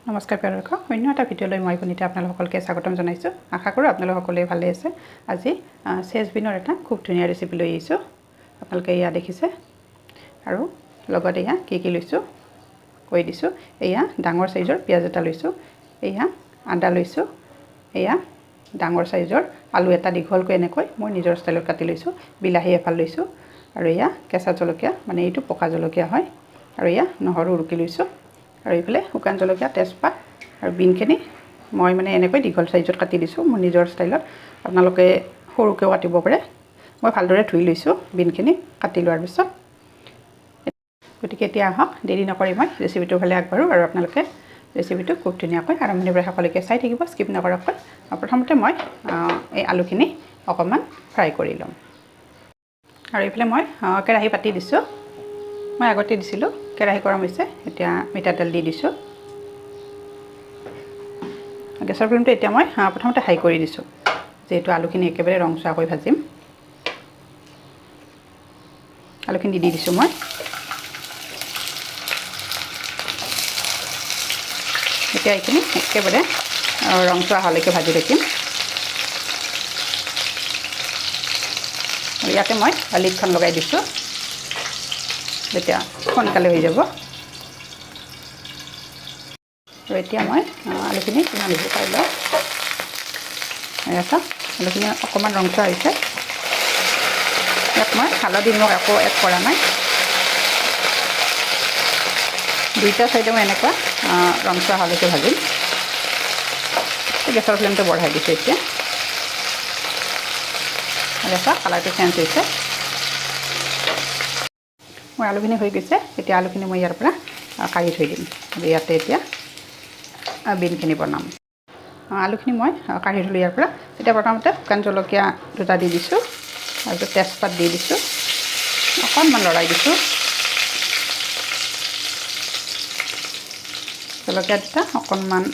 নমস্কাৰ প্ৰিয় দৰ্শক, অন্য এটা ভিডিঅ'লৈ মই পুনিতে আপোনালোক সকলোকে স্বাগতম জনাইছোঁ। আশা কৰোঁ আপোনালোক সকলোৱে ভালে আছে। আজি চেজবিনৰ এটা খুব ধুনীয়া ৰেচিপি লৈ আহিছোঁ। আপোনালোকে এয়া দেখিছে আৰু লগতে এয়া কি লৈছোঁ কৈ দিছোঁ। এয়া ডাঙৰ সাইজৰ পিঁয়াজ এটা লৈছোঁ, এয়া আদা লৈছোঁ, এয়া ডাঙৰ সাইজৰ আলু এটা দীঘলকৈ এনেকৈ মই নিজৰ ষ্টাইলত কাটি লৈছোঁ, বিলাহী এফাল লৈছোঁ আৰু এয়া কেঁচা জলকীয়া, মানে এইটো পকা জলকীয়া হয়, আৰু এয়া নহৰু ৰুকি লৈছোঁ, আৰু এইফালে শুকান জলকীয়া, তেজপাত আৰু বিনখিনি মই মানে এনেকৈ দীঘল সাইজত কাটি দিছোঁ মোৰ নিজৰ ষ্টাইলত। আপোনালোকে সৰুকৈও কাটিব পাৰে। মই ভালদৰে ধুই লৈছোঁ বিনখিনি কাটি লোৱাৰ পিছত। গতিকে এতিয়া আহক, দেৰি নকৰি মই ৰেচিপিটোৰ ফালে আগবাঢ়োঁ আৰু আপোনালোকে ৰেচিপিটো খুব ধুনীয়াকৈ আৰম্ভণিৰ পৰা সকলোকে চাই থাকিব, স্কিপ নকৰাকৈ। প্ৰথমতে মই এই আলুখিনি অকণমান ফ্ৰাই কৰি ল'ম। আৰু এইফালে মই কেৰাহী পাতি দিছোঁ। মই আগতে দিছিলোঁ, কেৰাহী গৰম হৈছে, এতিয়া মিঠাতেল দি দিছোঁ। গেছৰ ফ্লেমটো এতিয়া মই প্ৰথমতে হাই কৰি দিছোঁ, যিহেতু আলুখিনি একেবাৰে ৰংচোৱাকৈ ভাজিম। আলুখিনি দি দিছোঁ মই। এতিয়া এইখিনি একেবাৰে ৰংচোৱা হোৱালৈকে ভাজি থাকিম। ইয়াতে মই লিডখন লগাই দিছোঁ, তেতিয়া সোনকালে হৈ যাব। আৰু এতিয়া মই আলুখিনি কিমান হৈছে চাই লওঁ। চাওক, আলুখিনি অকণমান ৰংচোৱা হৈছে। ইয়াত মই হালধি নিমখ একো এড কৰা নাই। দুইটা চাইডে মই এনেকুৱা ৰংচোৱা হোৱালৈকে ভাজিম। গেছৰ ফ্লেমটো বঢ়াই দিছোঁ এতিয়া। চাওক, কালাৰটো চেঞ্জ হৈছে। মোৰ আলুখিনি হৈ গৈছে। এতিয়া আলুখিনি মই ইয়াৰ পৰা কাঢ়ি থৈ দিম। ইয়াতে এতিয়া বিনখিনি বনাম। আলুখিনি মই কাঢ়ি থলোঁ ইয়াৰ পৰা। এতিয়া প্ৰথমতে শুকান জলকীয়া দুটা দি দিছোঁ, তাৰপিছত তেজপাত দি দিছোঁ, অকণমান লৰাই দিছোঁ। জলকীয়া দুটা অকণমান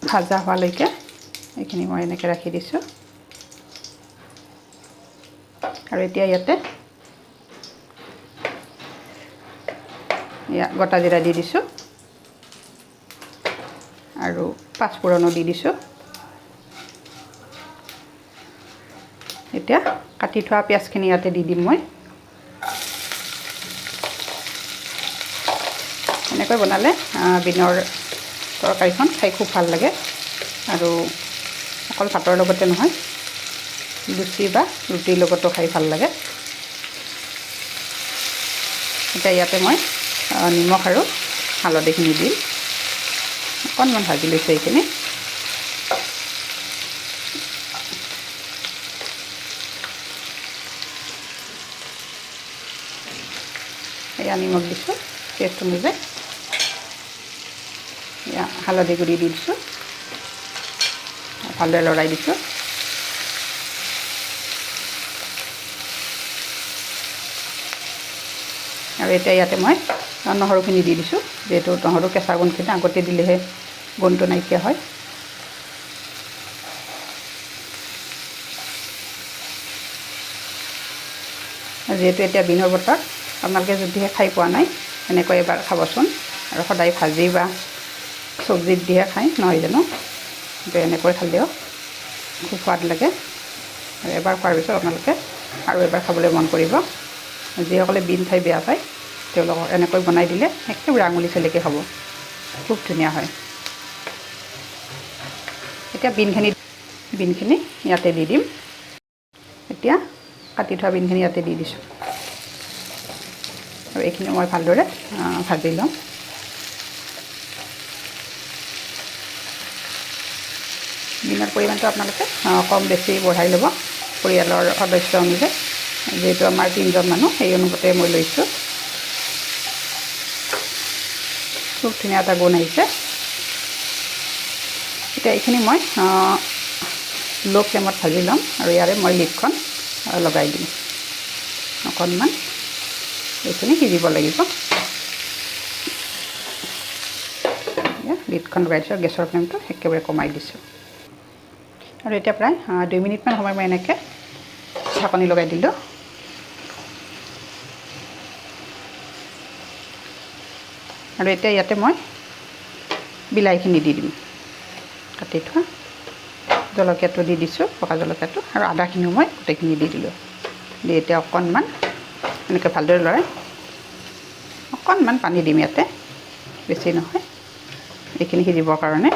ভাজা হোৱালৈকে এইখিনি মই এনেকৈ ৰাখি দিছোঁ। আৰু এতিয়া ইয়াতে গোটা জিৰা দি দিছোঁ আৰু পাঁচফোৰণো দি দিছোঁ। এতিয়া কাটি থোৱা পিঁয়াজখিনি ইয়াতে দি দিম মই। এনেকৈ বনালে বিনৰ তৰকাৰীখন খাই খুব ভাল লাগে, আৰু অকল ভাতৰ লগতে নহয়, লুচি বা ৰুটিৰ লগতো খাই ভাল লাগে। এতিয়া ইয়াতে মই নিমখ আৰু হালধিখিনি দিম। অকণমান ভাজি লৈছোঁ এইখিনি। এয়া নিমখ দিছোঁ টেষ্ট অনুযায়ী। এয়া হালধি গুড়ি দি দিছোঁ, ভালদৰে লৰাই দিছোঁ। আৰু এতিয়া ইয়াতে মই নহৰুখিনি দি দিছোঁ, যিহেতু নহৰু কেঁচা গুণখিনি আগতে দিলেহে গুণটো নাইকিয়া হয়। যিহেতু এতিয়া বিনৰ বতৰ, আপোনালোকে যদিহে খাই পোৱা নাই, এনেকৈ এবাৰ খাবচোন। আৰু সদায় ভাজি বা চব্জিত দিহে খায় নহয় জানো, কিন্তু এনেকৈ খালেও খুব সোৱাদ লাগে। আৰু এবাৰ খোৱাৰ পিছত আপোনালোকে আৰু এবাৰ খাবলৈ মন কৰিব। যিসকলে বিন খাই বেয়া পায়, তেওঁলোকক এনেকৈ বনাই দিলে একেবাৰে আঙুলি চেলেকি খাব, খুব ধুনীয়া হয়। এতিয়া বিনখিনি ইয়াতে দি দিম। এতিয়া কাটি থোৱা বিনখিনি ইয়াতে দি দিছোঁ, আৰু এইখিনি মই ভালদৰে ভাজি ল'ম। বিনৰ পৰিমাণটো আপোনালোকে কম বেছি বঢ়াই ল'ব পৰিয়ালৰ সদস্য অনুযায়ী। যিহেতু আমাৰ 3জন মানুহ, সেই অনুপাতে মই লৈছোঁ। খুব ধুনীয়া এটা গুণ আহিছে। এতিয়া এইখিনি মই ল' ফ্লেমত ভাজি ল'ম, আৰু ইয়াৰে মই লিডখন লগাই দিম। অকণমান এইখিনি সিজিব লাগিব। লিডখন লগাই দিছোঁ, গেছৰ ফ্লেমটো একেবাৰে কমাই দিছোঁ। আৰু এতিয়া প্ৰায় 2 মিনিটমান সময় মই এনেকৈ ঢাকনি লগাই দিলোঁ। আৰু এতিয়া ইয়াতে মই বিলাহীখিনি দি দিম কাটি থোৱা জলকীয়াটো দি দিছোঁ পকা জলকীয়াটো আৰু আদাখিনিও মই গোটেইখিনি দি দিলোঁ দি এতিয়া অকণমান এনেকৈ ভালদৰে লৰাই অকণমান পানী দিম ইয়াতে বেছি নহয় এইখিনি সিজিবৰ কাৰণে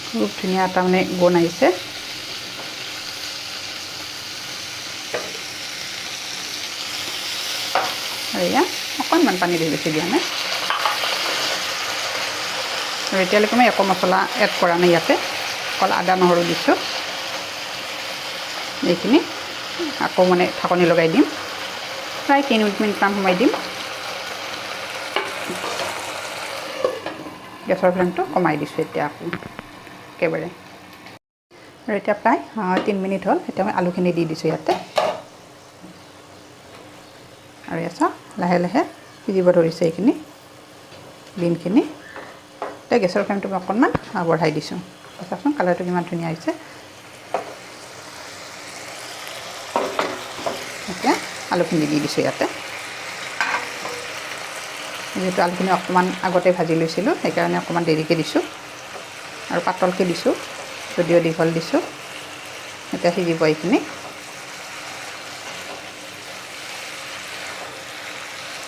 খুব ধুনীয়া এটা মানে গোন্ধ আহিছে আৰু এয়া অকণমান পানী দি বেছি দিয়া নাই আৰু এতিয়ালৈকে মই একো মছলা এড কৰা নাই ইয়াতে অকল আদা নহৰু দিছোঁ এইখিনি আকৌ মানে ঢাকনি লগাই দিম প্ৰায় 3 মিনিটমান সময় দিম গেছৰ ফ্লেমটো কমাই দিছোঁ এতিয়া আকৌ একেবাৰে আৰু এতিয়া প্ৰায় 3 মিনিট হ'ল এতিয়া মই আলুখিনি দি দিছোঁ ইয়াতে আৰু এছা লাহে লাহে সিজিব ধৰিছে এইখিনি বিনখিনি এতিয়া গেছৰ ফ্লেমটো মই অকণমান বঢ়াই দিছোঁ চাওকচোন কালাৰটো কিমান ধুনীয়া হৈছে এতিয়া আলুখিনি দি দিছোঁ ইয়াতে যিহেতু আলুখিনি অকণমান আগতে ভাজি লৈছিলোঁ সেইকাৰণে অকণমান দেৰিকৈ দিছোঁ আৰু পাতলকৈ দিছোঁ যদিও দীঘল দিছোঁ এতিয়া সিজিব এইখিনি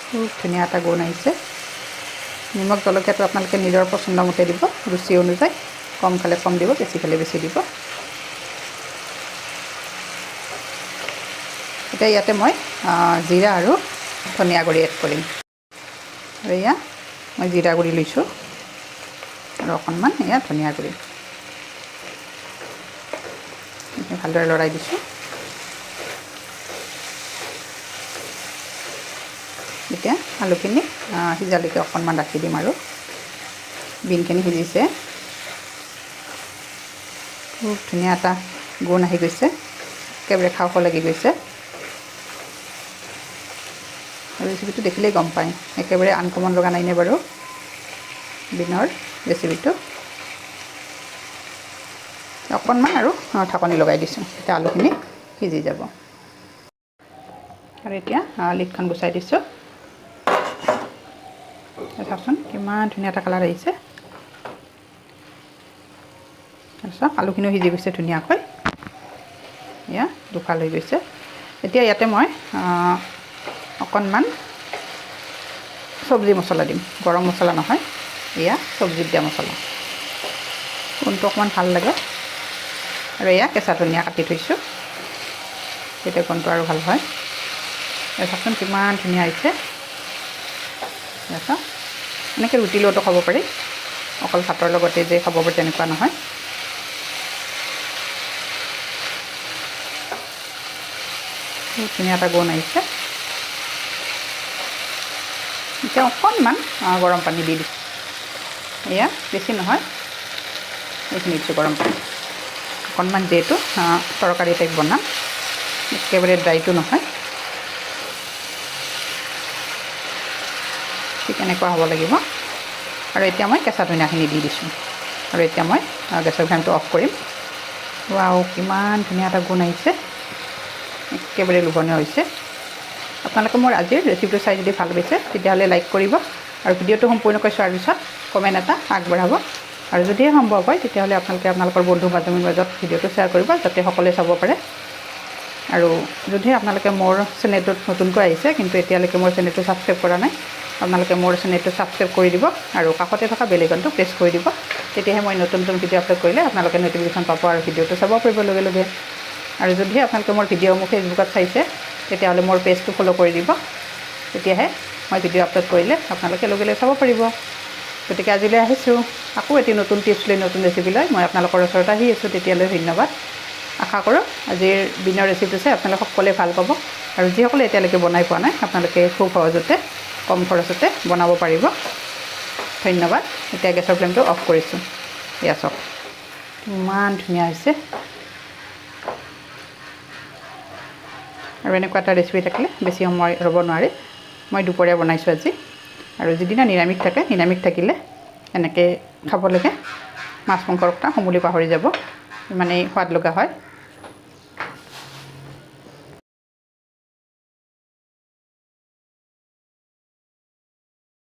খুব ধুনীয়া এটা গোন্ধ আহিছে নিমখ জলকীয়াটো আপোনালোকে নিজৰ পচন্দ মতে দিব ৰুচি অনুযায়ী কম খালে কম দিব বেছি খালে বেছি দিব এতিয়া ইয়াতে মই জিৰা আৰু ধনিয়া গুড়ি এড কৰিম আৰু এয়া মই জিৰা গুড়ি লৈছোঁ আৰু অকণমান এয়া ধনিয়া গুড়ি ভালদৰে লৰাই দিছোঁ এতিয়া আলুখিনি সিজালৈকে অকণমান ৰাখি দিম আৰু বিনখিনি সিজিছে খুব ধুনীয়া এটা গোন্ধ আহি গৈছে একেবাৰে খাওঁ খাওঁ লাগি গৈছে আৰু ৰেচিপিটো দেখিলেই গম পায় একেবাৰে আনকমন লগা নাইনে বাৰু বিনৰ ৰেচিপিটো অকণমান আৰু ঢাকনি লগাই দিছোঁ এতিয়া আলুখিনি সিজি যাব আৰু এতিয়া লিডখন গুচাই দিছোঁ চাওকচোন কিমান ধুনীয়া এটা কালাৰ আহিছে তাৰপিছত আলুখিনিও সিজি গৈছে ধুনীয়াকৈ এয়া দুফাল হৈ গৈছে এতিয়া ইয়াতে মই অকণমান চব্জি মছলা দিম গৰম মছলা নহয় এয়া চব্জিত দিয়া মছলা কোনটো অকণমান ভাল লাগে আৰু এয়া কেঁচা ধনিয়া কাটি থৈছোঁ তেতিয়া কোনটো আৰু ভাল হয় চাওকচোন কিমান ধুনীয়া হৈছে এনেকৈ ৰুটিৰ লগতো খাব পাৰি অকল ভাতৰ লগতে যে খাব পাৰি তেনেকুৱা নহয় বহুত ধুনীয়া এটা গোন্ধ আহিছে এতিয়া অকণমান গৰম পানী দি দিছোঁ এয়া বেছি নহয় এইখিনি দিছোঁ গৰম পানী অকণমান যিহেতু তৰকাৰী টাইপ বনাম একেবাৰে ড্ৰাইটো নহয় ঠিক এনেকুৱা হ'ব লাগিব আৰু এতিয়া মই কেঁচা ধনিয়াখিনি দি দিছোঁ আৰু এতিয়া মই গেছৰ ফ্লেমটো অফ কৰিম ৱাও কিমান ধুনীয়া এটা গোন্ধ আহিছে একেবাৰে লোভনীয় হৈছে আপোনালোকে মোৰ আজিৰ ৰেচিপিটো চাই যদি ভাল পাইছে তেতিয়াহ'লে লাইক কৰিব আৰু ভিডিঅ'টো সম্পূৰ্ণকৈ চোৱাৰ পিছত কমেণ্ট এটা আগবঢ়াব আৰু যদিহে সম্ভৱ হয় তেতিয়াহ'লে আপোনালোকে আপোনালোকৰ বন্ধু বান্ধৱীৰ মাজত ভিডিঅ'টো শ্বেয়াৰ কৰিব যাতে সকলোৱে চাব পাৰে আৰু যদিহে আপোনালোকে মোৰ চেনেলটোত নতুনকৈ আহিছে কিন্তু এতিয়ালৈকে মোৰ চেনেলটো ছাবস্ক্ৰাইব কৰা নাই আপোনালোকে মোৰ চেনেলটো ছাবস্ক্ৰাইব কৰি দিব আৰু কাষতে থকা বেল আইকনটো প্ৰেছ কৰি দিব তেতিয়াহে মই নতুন নতুন ভিডিঅ' আপলোড কৰিলে আপোনালোকে নটিফিকেশ্যন পাব আৰু ভিডিঅ'টো চাব পাৰিব লগে লগে আৰু যদিহে আপোনালোকে মোৰ ভিডিঅ' মোক ফেচবুকত চাইছে তেতিয়াহ'লে মোৰ পেজটো ফ'ল' কৰি দিব তেতিয়াহে মই ভিডিঅ' আপলোড কৰিলে আপোনালোকে লগে লগে চাব পাৰিব গতিকে আজিলৈ আহিছোঁ আকৌ এটি নতুন টিপছ লৈ নতুন ৰেচিপি লৈ মই আপোনালোকৰ ওচৰত আহি আছোঁ তেতিয়ালৈ ধন্যবাদ আশা কৰোঁ আজিৰ দিনৰ ৰেচিপিটো চাই আপোনালোকে সকলোৱে ভাল পাব আৰু যিসকলে এতিয়ালৈকে বনাই পোৱা নাই আপোনালোকে খুব সহজতে কম খৰচতে বনাব পাৰিব ধন্যবাদ এতিয়া গেছৰ ফ্লেমটো অফ কৰিছোঁ এয়া চাওক ইমান ধুনীয়া হৈছে আৰু এনেকুৱা এটা ৰেচিপি থাকিলে বেছি সময় ৰ'ব নোৱাৰি মই দুপৰীয়া বনাইছোঁ আজি আৰু যিদিনা নিৰামিষ থাকে নিৰামিষ থাকিলে এনেকৈ খাব লাগে মাছ মাংসৰ কথা সমূলি পাহৰি যাব ইমানেই সোৱাদ লগা হয়